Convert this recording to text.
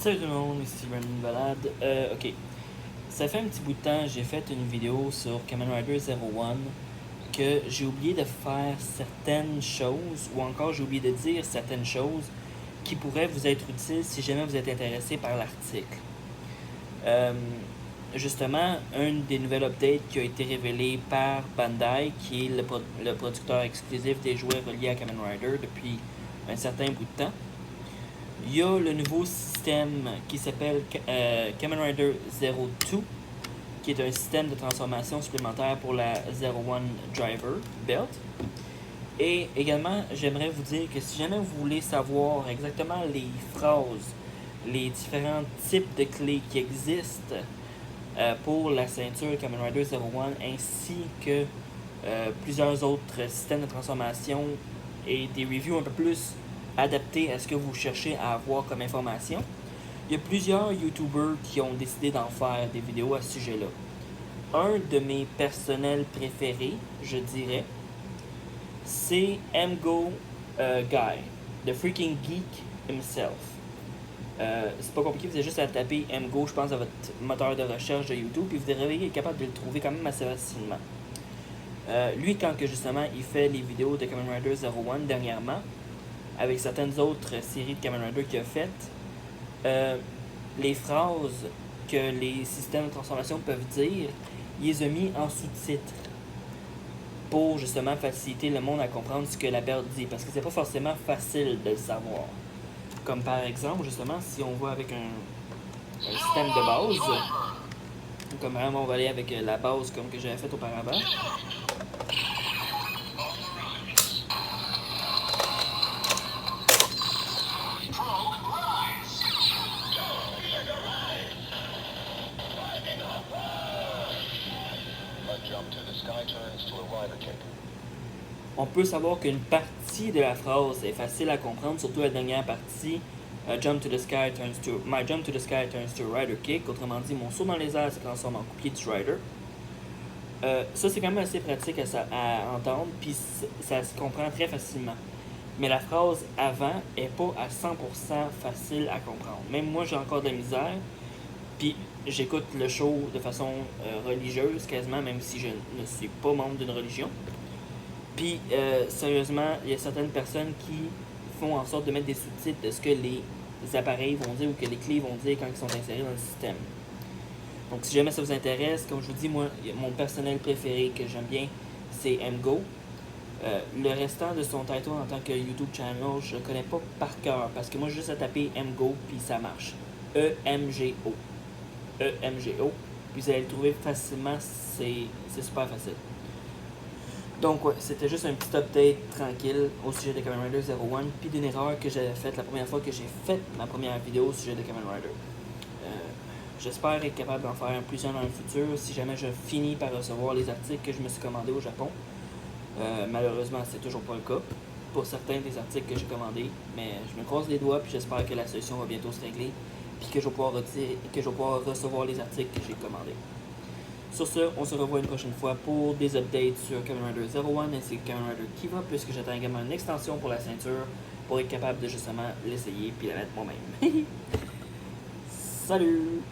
Salut tout le monde, ici Brandon Balade. Ok, ça fait un petit bout de temps, j'ai fait une vidéo sur Kamen Rider Zero One que j'ai oublié de faire certaines choses, ou encore j'ai oublié de dire certaines choses qui pourraient vous être utiles si jamais vous êtes intéressé par l'article. Euh, Justement, un des nouvelles updates qui a été révélé par Bandai, qui est le producteur exclusif des jouets reliés à Kamen Rider depuis un certain bout de temps. Il y a le nouveau système qui s'appelle Kamen Rider Zero Two, qui est un système de transformation supplémentaire pour la Zero One Driver Belt. Et également, j'aimerais vous dire que si jamais vous voulez savoir exactement les phrases, les différents types de clés qui existent pour la ceinture Kamen Rider Zero One, ainsi que plusieurs autres systèmes de transformation et des reviews un peu plus adaptés à ce que vous cherchez à avoir comme information, il y a plusieurs YouTubers qui ont décidé d'en faire des vidéos à ce sujet-là. Un de mes personnels préférés, je dirais, c'est MGO Guy, The Freaking Geek himself. C'est pas compliqué, vous avez juste à taper MGO, je pense, à votre moteur de recherche de YouTube, puis vous devriez être capable de le trouver quand même assez facilement. Lui, quand que justement il fait les vidéos de Kamen Rider Zero One dernièrement, avec certaines autres séries de Kamen Rider qu'il a faites, les phrases que les systèmes de transformation peuvent dire, il les a mis en sous-titres pour justement faciliter le monde à comprendre ce que la bête dit, parce que c'est pas forcément facile de le savoir. Comme par exemple, justement, si on va avec un système de base, comme vraiment on va aller avec la base comme que j'avais fait auparavant. On peut savoir qu'une partie de la phrase est facile à comprendre, surtout la dernière partie. My jump to the sky turns to a rider kick. Autrement dit, mon saut dans les airs se transforme en coup-pied du rider. Ça, c'est quand même assez pratique à entendre, puis ça se comprend très facilement. Mais la phrase avant est pas à 100% facile à comprendre. Même moi, j'ai encore de la misère. Puis j'écoute le show de façon religieuse, quasiment, même si je ne suis pas membre d'une religion. Puis sérieusement, il y a certaines personnes qui font en sorte de mettre des sous-titres de ce que les appareils vont dire ou que les clés vont dire quand ils sont insérés dans le système. Donc si jamais ça vous intéresse, comme je vous dis, moi, mon personnel préféré que j'aime bien, c'est MGO. Le restant de son title en tant que YouTube channel, je le connais pas par cœur, parce que moi, j'ai juste à taper MGO, puis ça marche. E-M-G-O. E-M-G-O. Puis vous allez le trouver facilement, c'est super facile. Donc ouais, c'était juste un petit update tranquille au sujet de Kamen Rider Zero One, puis d'une erreur que j'avais faite la première fois que j'ai fait ma première vidéo au sujet de Kamen Rider. J'espère être capable d'en faire plusieurs dans le futur si jamais je finis par recevoir les articles que je me suis commandés au Japon. Malheureusement, c'est toujours pas le cas pour certains des articles que j'ai commandés, mais je me croise les doigts puis j'espère que la solution va bientôt se régler puis que je vais pouvoir recevoir les articles que j'ai commandés. Sur ce, on se revoit une prochaine fois pour des updates sur Kamen Rider Zero One ainsi que Kamen Rider Kiva, puisque j'attends également une extension pour la ceinture pour être capable de justement l'essayer puis la mettre moi-même. Salut!